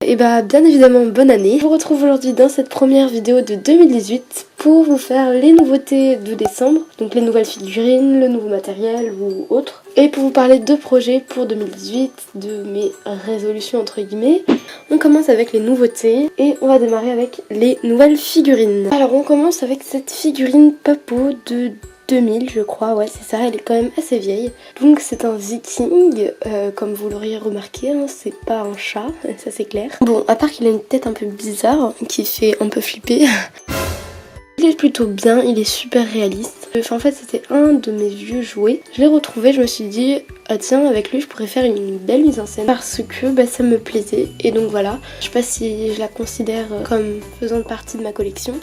Et bah bien évidemment bonne année. Je vous retrouve aujourd'hui dans cette première vidéo de 2018 pour vous faire les nouveautés de décembre, donc les nouvelles figurines, le nouveau matériel ou autre, et pour vous parler de projets pour 2018, de mes résolutions entre guillemets. On commence avec les nouveautés et on va démarrer avec les nouvelles figurines. Alors on commence avec cette figurine Papo de 2000 je crois, ouais c'est ça, elle est quand même assez vieille. Donc c'est un viking, comme vous l'auriez remarqué, hein, c'est pas un chat, ça c'est clair. Bon, à part qu'il a une tête un peu bizarre, qui fait un peu flipper. Il est plutôt bien, il est super réaliste. Enfin, en fait c'était un de mes vieux jouets. Je l'ai retrouvé, je me suis dit, ah tiens avec lui je pourrais faire une belle mise en scène. Parce que bah, ça me plaisait et donc voilà. Je sais pas si je la considère comme faisant partie de ma collection.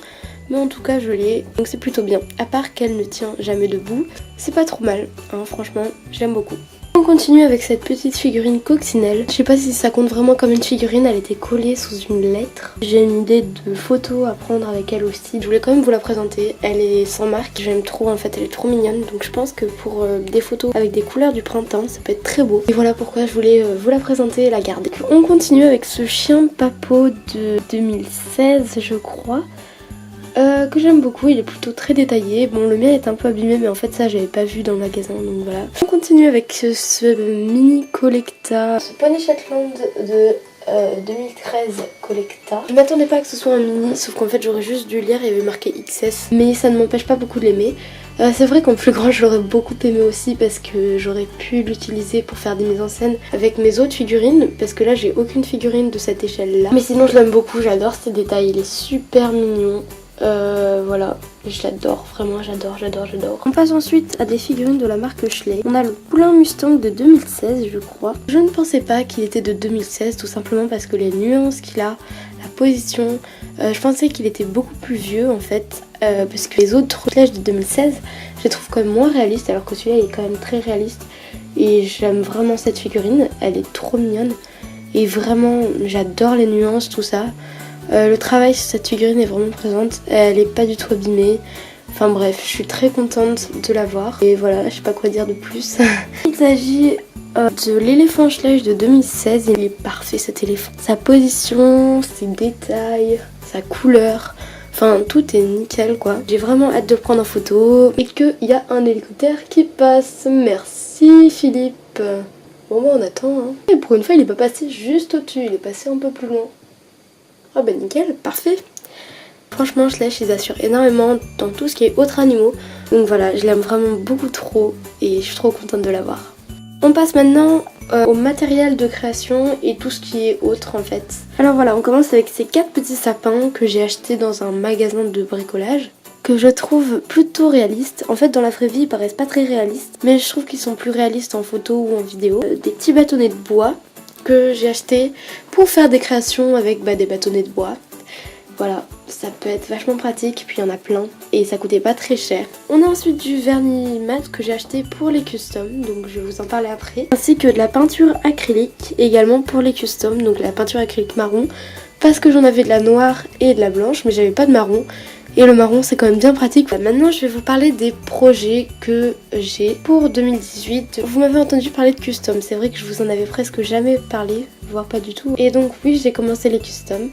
Mais en tout cas je l'ai, donc c'est plutôt bien. À part qu'elle ne tient jamais debout, c'est pas trop mal, hein, franchement j'aime beaucoup. On continue avec cette petite figurine coccinelle. Je sais pas si ça compte vraiment comme une figurine, elle était collée sous une lettre. J'ai une idée de photo à prendre avec elle aussi. Je voulais quand même vous la présenter, elle est sans marque, j'aime trop en fait, elle est trop mignonne. Donc je pense que pour des photos avec des couleurs du printemps, ça peut être très beau. Et voilà pourquoi je voulais vous la présenter et la garder. On continue avec ce chien Papo de 2016 je crois. Que j'aime beaucoup, il est plutôt très détaillé. Bon, le mien est un peu abîmé, mais en fait ça j'avais pas vu dans le magasin, donc voilà. On continue avec ce mini Collecta, ce Pony Shetland de 2013 Collecta. Je m'attendais pas à que ce soit un mini, sauf qu'en fait j'aurais juste dû lire, il y avait marqué XS, mais ça ne m'empêche pas beaucoup de l'aimer. C'est vrai qu'en plus grand je l'aurais beaucoup aimé aussi parce que j'aurais pu l'utiliser pour faire des mises en scène avec mes autres figurines, parce que là j'ai aucune figurine de cette échelle là. Mais sinon je l'aime beaucoup, j'adore ces détails, il est super mignon. Voilà, je l'adore, vraiment j'adore. On passe ensuite à des figurines de la marque Schley. On a le poulain Mustang de 2016 je crois. Je ne pensais pas qu'il était de 2016 tout simplement parce que les nuances qu'il a, la position, je pensais qu'il était beaucoup plus vieux en fait. Parce que les autres flèches de 2016 je les trouve quand même moins réalistes, alors que celui-là il est quand même très réaliste. Et j'aime vraiment cette figurine, elle est trop mignonne. Et vraiment j'adore les nuances, tout ça. Le travail sur cette figurine est vraiment présente, elle est pas du tout abîmée. Enfin bref, je suis très contente de l'avoir. Et voilà, je sais pas quoi dire de plus. Il s'agit de l'éléphant Schleich de 2016. Il est parfait cet éléphant. Sa position, ses détails, sa couleur, enfin tout est nickel quoi. J'ai vraiment hâte de le prendre en photo. Et qu'il y a un hélicoptère qui passe. Merci Philippe. Bon bah on attend hein. Et pour une fois il est pas passé juste au-dessus, il est passé un peu plus loin. Ah bah nickel, parfait. Franchement Schleich ils assurent énormément dans tout ce qui est autres animaux. Donc voilà, je l'aime vraiment beaucoup trop et je suis trop contente de l'avoir. On passe maintenant au matériel de création et tout ce qui est autre en fait. Alors voilà, on commence avec ces 4 petits sapins que j'ai achetés dans un magasin de bricolage, que je trouve plutôt réalistes. En fait dans la vraie vie ils paraissent pas très réalistes, mais je trouve qu'ils sont plus réalistes en photo ou en vidéo. Des petits bâtonnets de bois que j'ai acheté pour faire des créations avec des bâtonnets de bois. Voilà, ça peut être vachement pratique, puis il y en a plein et ça coûtait pas très cher. On a ensuite du vernis mat que j'ai acheté pour les customs, donc je vais vous en parler après. Ainsi que de la peinture acrylique également pour les customs, donc la peinture acrylique marron, parce que j'en avais de la noire et de la blanche, mais j'avais pas de marron. Et le marron c'est quand même bien pratique. Maintenant je vais vous parler des projets que j'ai pour 2018. Vous m'avez entendu parler de custom, c'est vrai que je vous en avais presque jamais parlé, voire pas du tout. Et donc oui j'ai commencé les customs.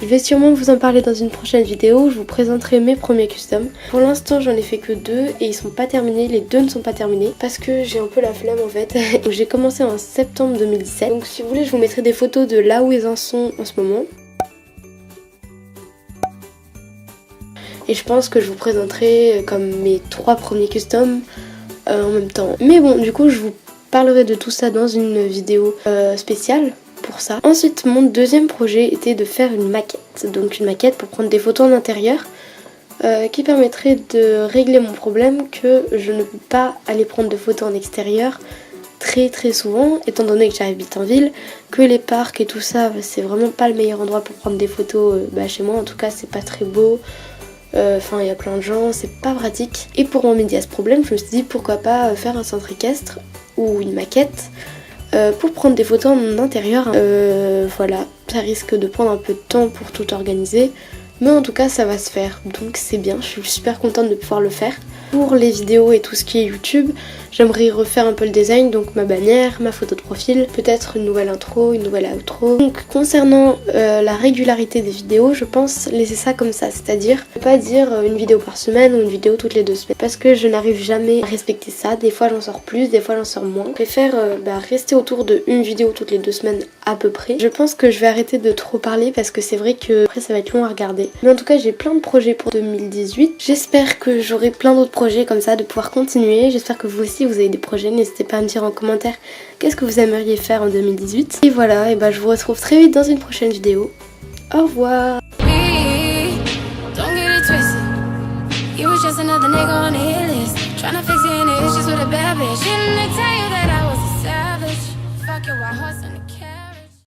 Je vais sûrement vous en parler dans une prochaine vidéo où je vous présenterai mes premiers customs. Pour l'instant j'en ai fait que 2 et ils sont pas terminés, les 2 ne sont pas terminés parce que j'ai un peu la flemme en fait. J'ai commencé en septembre 2017. Donc si vous voulez je vous mettrai des photos de là où ils en sont en ce moment. Et je pense que je vous présenterai comme mes 3 premiers customs en même temps. Mais bon, du coup, je vous parlerai de tout ça dans une vidéo spéciale pour ça. Ensuite, mon deuxième projet était de faire une maquette. Donc une maquette pour prendre des photos en intérieur qui permettrait de régler mon problème que je ne peux pas aller prendre de photos en extérieur très souvent, étant donné que j'habite en ville, que les parcs et tout ça, c'est vraiment pas le meilleur endroit pour prendre des photos chez moi. En tout cas, c'est pas très beau. Enfin il y a plein de gens, c'est pas pratique. Et pour remédier à ce problème je me suis dit pourquoi pas faire un centre équestre ou une maquette pour prendre des photos en intérieur. Voilà, ça risque de prendre un peu de temps pour tout organiser, mais en tout cas ça va se faire, donc c'est bien, je suis super contente de pouvoir le faire. Pour les vidéos et tout ce qui est YouTube, J'aimerais refaire un peu le design, donc ma bannière, ma photo de profil, peut-être une nouvelle intro, une nouvelle outro. Donc concernant la régularité des vidéos, je pense laisser ça comme ça, c'est-à-dire ne pas dire une vidéo par semaine ou une vidéo toutes les 2 semaines, parce que je n'arrive jamais à respecter ça. Des fois j'en sors plus, des fois j'en sors moins. Je préfère rester autour de une vidéo toutes les 2 semaines à peu près. Je pense que je vais arrêter de trop parler parce que c'est vrai que après ça va être long à regarder. Mais en tout cas j'ai plein de projets pour 2018. J'espère que j'aurai plein d'autres projets comme ça, de pouvoir continuer. J'espère que vous aussi vous avez des projets. N'hésitez pas à me dire en commentaire qu'est-ce que vous aimeriez faire en 2018. Et voilà, et je vous retrouve très vite dans une prochaine vidéo. Au revoir. Tryna fix any issues with a bad bitch. Didn't they tell you that I was a savage? Fuck your white horse and a cat.